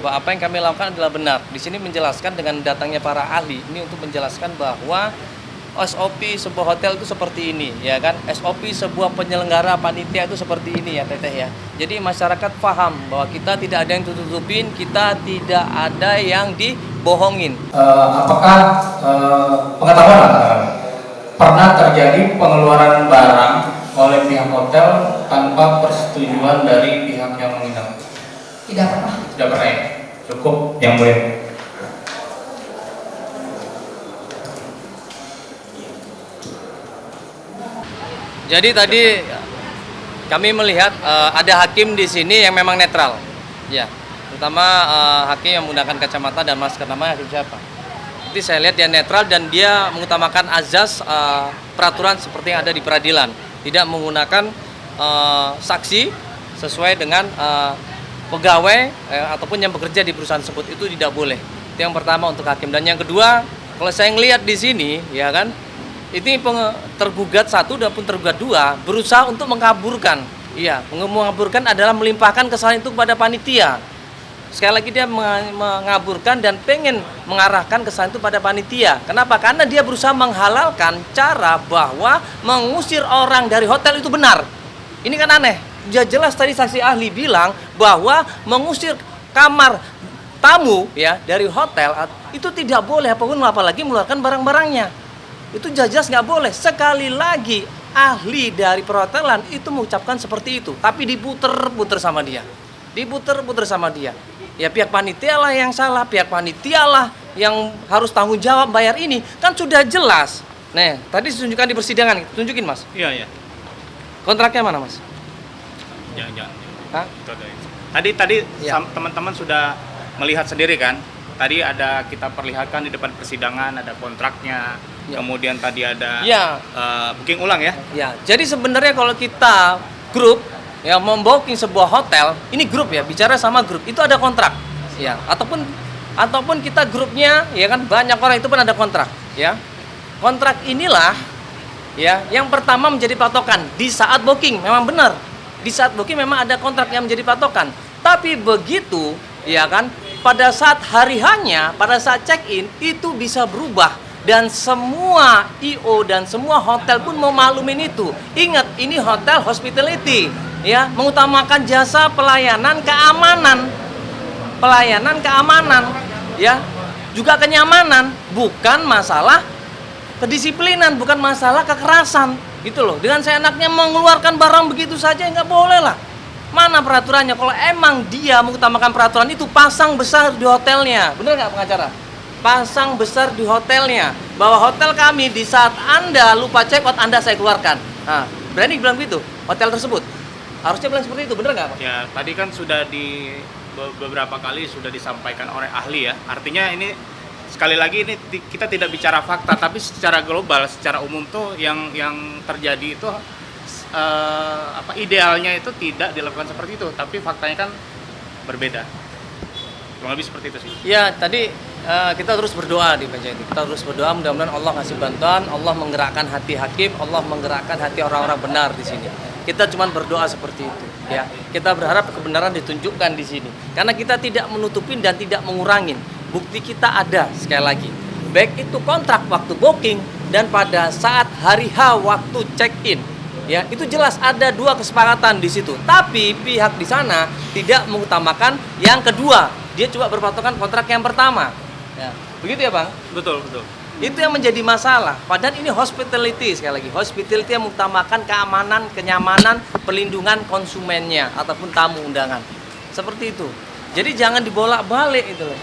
bahwa apa yang kami lakukan adalah benar. Di sini menjelaskan dengan datangnya para ahli ini untuk menjelaskan bahwa SOP sebuah hotel itu seperti ini, ya kan? SOP sebuah penyelenggara panitia itu seperti ini ya, Teteh ya. Jadi masyarakat paham bahwa kita tidak ada yang tutupin, kita tidak ada yang dibohongin. Apakah pengetahuan pernah terjadi pengeluaran barang oleh pihak hotel tanpa persetujuan dari pihak yang menginap? Tidak pernah. Tidak pernah ya? Cukup yang boleh. Jadi tadi kami melihat ada hakim di sini yang memang netral, ya, terutama hakim yang menggunakan kacamata dan masker. Namanya hakim siapa? Jadi saya lihat dia netral dan dia mengutamakan azas peraturan seperti yang ada di peradilan, tidak menggunakan saksi sesuai dengan pegawai ataupun yang bekerja di perusahaan tersebut, itu tidak boleh. Itu yang pertama untuk hakim. Dan yang kedua, kalau saya ngelihat di sini, ya kan, ini tergugat satu dan pun tergugat dua berusaha untuk mengaburkan. Iya, mengaburkan adalah melimpahkan kesalahan itu kepada panitia. Sekali lagi dia mengaburkan dan pengen mengarahkan kesalahan itu pada panitia. Kenapa? Karena dia berusaha menghalalkan cara bahwa mengusir orang dari hotel itu benar. Ini kan aneh. Dia jelas tadi saksi ahli bilang bahwa mengusir kamar tamu ya dari hotel itu tidak boleh, apalagi mengeluarkan barang-barangnya. Itu jelas nggak boleh. Sekali lagi ahli dari perhotelan itu mengucapkan seperti itu, tapi diputer-puter sama dia, ya pihak panitia lah yang salah, pihak panitia lah yang harus tanggung jawab bayar ini, kan sudah jelas. Nah, tadi ditunjukkan di persidangan, tunjukin mas. Iya. Kontraknya mana mas? Jangan. Hah? Tadi Ya. teman-teman sudah melihat sendiri kan. Tadi ada kita perlihatkan di depan persidangan ada kontraknya. Ya. Kemudian tadi ada Ya. booking ulang ya. Ya, jadi sebenarnya kalau kita grup yang membooking sebuah hotel, ini grup ya, bicara sama grup, itu ada kontrak. Ya, ataupun kita grupnya ya kan banyak orang, itu pun ada kontrak, ya. Kontrak inilah ya yang pertama menjadi patokan di saat booking, memang benar. Di saat booking memang ada kontrak yang menjadi patokan. Tapi begitu ya kan pada saat hari hanya, pada saat check-in itu bisa berubah. Dan semua IO dan semua hotel pun mau maklumin itu. Ingat, ini hotel hospitality, ya, mengutamakan jasa pelayanan keamanan, ya, juga kenyamanan, bukan masalah kedisiplinan, bukan masalah kekerasan, gitu loh. Dengan seenaknya mengeluarkan barang begitu saja nggak boleh lah. Mana peraturannya? Kalau emang dia mengutamakan peraturan itu, pasang besar di hotelnya, bener nggak pengacara? Pasang besar di hotelnya bahwa hotel kami di saat Anda lupa check out, Anda saya keluarkan. Nah, berani bilang begitu hotel tersebut? Harusnya bilang seperti itu, bener nggak Pak? Ya, tadi kan sudah di beberapa kali sudah disampaikan oleh ahli ya. Artinya ini sekali lagi ini kita tidak bicara fakta, tapi secara global, secara umum tuh yang terjadi itu idealnya itu tidak dilakukan seperti itu, tapi faktanya kan berbeda. Kurang lebih seperti itu sih. Ya, tadi kita terus berdoa di Panjang itu. Kita terus berdoa, mudah-mudahan Allah ngasih bantuan, Allah menggerakkan hati hakim, Allah menggerakkan hati orang-orang benar di sini. Kita cuma berdoa seperti itu, ya. Kita berharap kebenaran ditunjukkan di sini. Karena kita tidak menutupin dan tidak mengurangin. Bukti kita ada sekali lagi. Baik itu kontrak waktu booking dan pada saat hari H waktu check-in. Ya, itu jelas ada dua kesepakatan di situ. Tapi pihak di sana tidak mengutamakan yang kedua. Dia coba berpatokan kontrak yang pertama. Ya, begitu ya Bang? Betul. Itu yang menjadi masalah. Padahal ini hospitality, sekali lagi. Hospitality yang mengutamakan keamanan, kenyamanan, perlindungan konsumennya ataupun tamu undangan. Seperti itu. Jadi jangan dibolak-balik itu loh.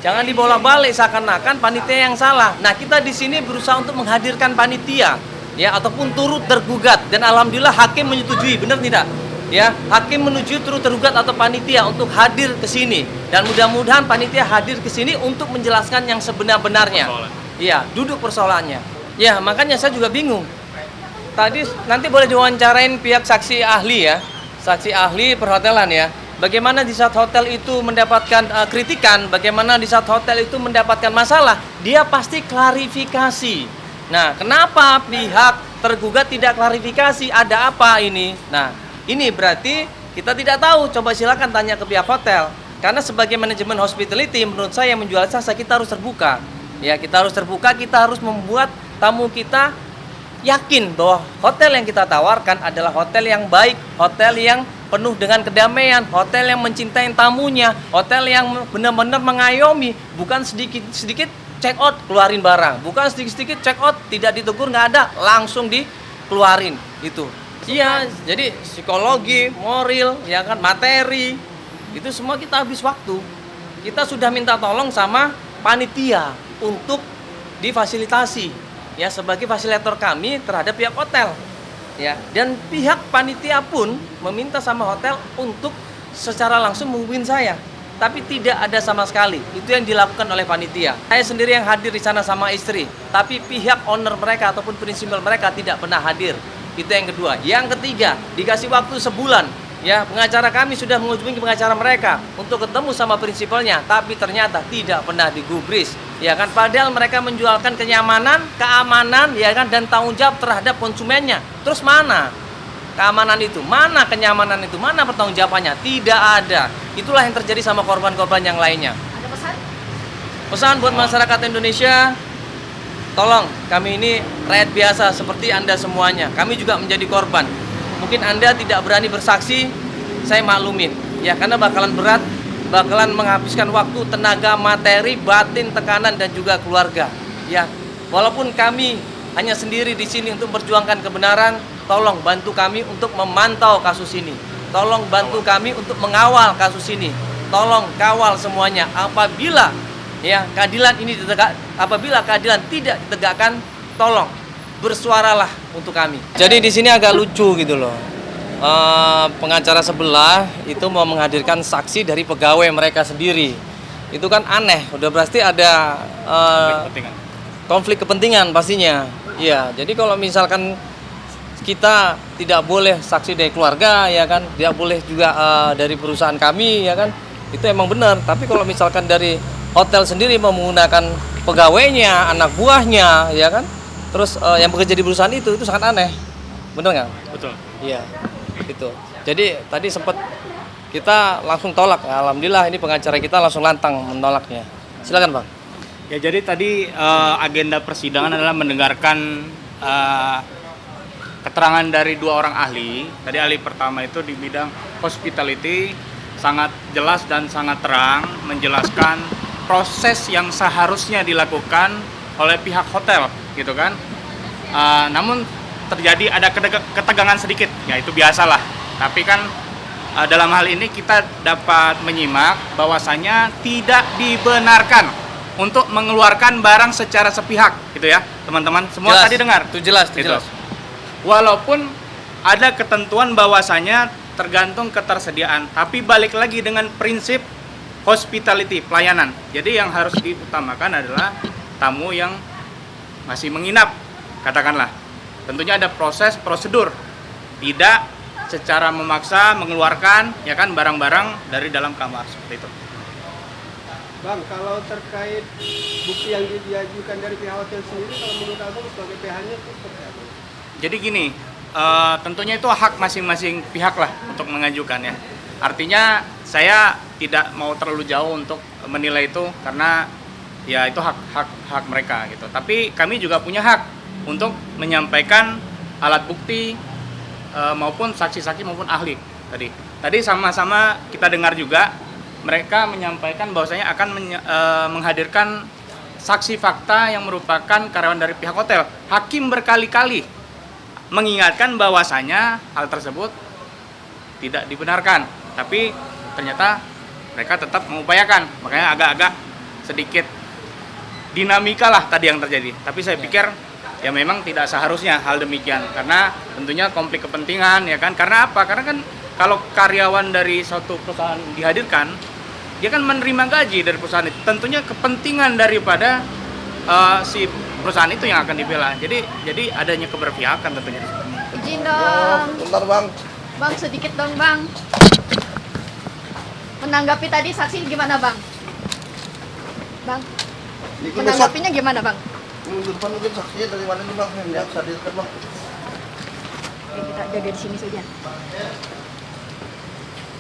Jangan dibolak-balik seakan-akan panitia yang salah. Nah, kita di sini berusaha untuk menghadirkan panitia ya ataupun turut tergugat dan alhamdulillah hakim menyetujui, benar tidak? Ya, hakim menuju turut tergugat atau panitia untuk hadir ke sini dan mudah-mudahan panitia hadir ke sini untuk menjelaskan yang sebenar-benarnya. Iya, duduk persoalannya. Ya, makanya saya juga bingung. Tadi nanti boleh diwawancarain pihak saksi ahli ya, saksi ahli perhotelan ya. Bagaimana di saat hotel itu mendapatkan kritikan, bagaimana di saat hotel itu mendapatkan masalah, dia pasti klarifikasi. Nah, kenapa pihak tergugat tidak klarifikasi? Ada apa ini? Nah, ini berarti kita tidak tahu. Coba silakan tanya ke pihak hotel. Karena sebagai manajemen hospitality, menurut saya menjual jasa kita harus terbuka. Ya, kita harus terbuka, kita harus membuat tamu kita yakin bahwa hotel yang kita tawarkan adalah hotel yang baik, hotel yang penuh dengan kedamaian, hotel yang mencintai tamunya, hotel yang benar-benar mengayomi, bukan sedikit-sedikit check out keluarin barang, bukan sedikit-sedikit check out tidak ditegur nggak ada langsung dikeluarin itu. Iya, jadi psikologi, moral, ya kan, materi itu semua kita habis waktu. Kita sudah minta tolong sama panitia untuk difasilitasi ya sebagai fasilitator kami terhadap pihak hotel. Ya, dan pihak panitia pun meminta sama hotel untuk secara langsung menghubungi saya. Tapi tidak ada sama sekali. Itu yang dilakukan oleh panitia. Saya sendiri yang hadir di sana sama istri. Tapi pihak owner mereka ataupun prinsipal mereka tidak pernah hadir. Itu yang kedua. Yang ketiga, dikasih waktu sebulan. Ya, pengacara kami sudah menghubungi pengacara mereka untuk ketemu sama prinsipalnya. Tapi ternyata tidak pernah digubris. Ya kan, padahal mereka menjualkan kenyamanan, keamanan, ya kan, dan tanggung jawab terhadap konsumennya. Terus mana keamanan itu? Mana kenyamanan itu? Mana pertanggungjawabannya? Tidak ada. Itulah yang terjadi sama korban-korban yang lainnya. Ada pesan? Pesan buat masyarakat Indonesia, tolong, kami ini rakyat biasa seperti Anda semuanya. Kami juga menjadi korban. Mungkin Anda tidak berani bersaksi, saya maklumin. Ya, karena bakalan berat, bakalan menghabiskan waktu, tenaga, materi, batin, tekanan, dan juga keluarga. Ya, walaupun kami hanya sendiri di sini untuk memperjuangkan kebenaran, tolong bantu kami untuk memantau kasus ini. Tolong bantu kami untuk mengawal kasus ini. Tolong kawal semuanya. Apabila ya keadilan ini apabila keadilan tidak ditegakkan, tolong bersuaralah untuk kami. Jadi di sini agak lucu gitu loh. Pengacara sebelah itu mau menghadirkan saksi dari pegawai mereka sendiri. Itu kan aneh. Udah pasti ada konflik kepentingan pastinya. Iya. Jadi kalau misalkan kita tidak boleh saksi dari keluarga, ya kan, tidak boleh juga dari perusahaan kami, ya kan, itu emang benar. Tapi kalau misalkan dari hotel sendiri mau menggunakan pegawainya, anak buahnya, ya kan, terus yang bekerja di perusahaan itu sangat aneh, benar nggak? Betul. Iya, itu. Jadi tadi sempat kita langsung tolak. Alhamdulillah ini pengacara kita langsung lantang menolaknya. Silakan bang. Ya, jadi tadi agenda persidangan adalah mendengarkan keterangan dari dua orang ahli. Tadi ahli pertama itu di bidang hospitality sangat jelas dan sangat terang menjelaskan proses yang seharusnya dilakukan oleh pihak hotel, gitu kan. Namun terjadi ada ketegangan sedikit, ya itu biasalah. Tapi kan dalam hal ini kita dapat menyimak bahwasanya tidak dibenarkan untuk mengeluarkan barang secara sepihak, gitu ya, teman-teman. Semua Jelas. tadi dengar. Itu jelas, itu Gitu. jelas. Walaupun ada ketentuan bahwasanya tergantung ketersediaan, tapi balik lagi dengan prinsip hospitality, pelayanan. Jadi yang harus diutamakan adalah tamu yang masih menginap, katakanlah. Tentunya ada proses, prosedur. Tidak secara memaksa mengeluarkan, ya kan, barang-barang dari dalam kamar, seperti itu. Bang, kalau terkait bukti yang diajukan dari pihak hotel sendiri, kalau menurut Abang sebagai PH-nya itu seperti apa? Jadi gini, tentunya itu hak masing-masing pihak lah untuk mengajukan ya. Artinya saya tidak mau terlalu jauh untuk menilai itu karena ya itu hak mereka gitu. Tapi kami juga punya hak untuk menyampaikan alat bukti maupun saksi-saksi maupun ahli tadi. Tadi sama-sama kita dengar juga mereka menyampaikan bahwasanya akan menghadirkan saksi fakta yang merupakan karyawan dari pihak hotel. Hakim berkali-kali mengingatkan bahwasanya hal tersebut tidak dibenarkan, tapi ternyata mereka tetap mengupayakan. Makanya agak-agak sedikit dinamika lah tadi yang terjadi. Tapi saya pikir ya memang tidak seharusnya hal demikian, karena tentunya konflik kepentingan, ya kan. Karena apa? Karena kan kalau karyawan dari suatu perusahaan dihadirkan, dia kan menerima gaji dari perusahaan itu. Tentunya kepentingan daripada si perusahaan itu yang akan dibela. Jadi adanya keberpihakan tentunya. Izin dong. Bentar bang. Bang, sedikit dong bang. Menanggapi tadi saksi gimana bang? Bang, menanggapinya gimana bang? Minggu depan mungkin saksinya dari mana nih bang? Yang bisa hadirkan bang. Oke, kita jaga di sini saja.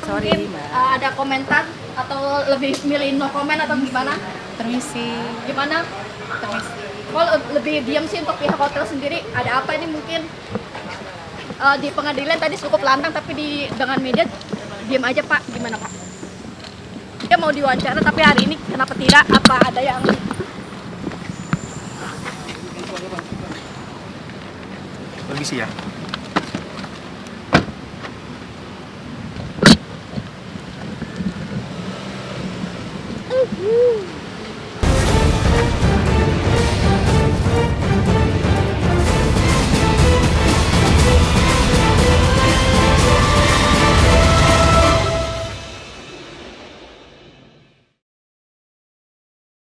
Sorry, Mungkin Mbak. ada komentar Atau lebih milih no comment atau gimana? Permisi. Gimana? Permisi. Kalau lebih diam sih untuk pihak hotel sendiri, ada apa ini mungkin di pengadilan tadi cukup lantang tapi dengan media diam aja Pak, gimana Pak? Dia mau diwawancara tapi hari ini kenapa tidak? Apa ada yang Permisi ya.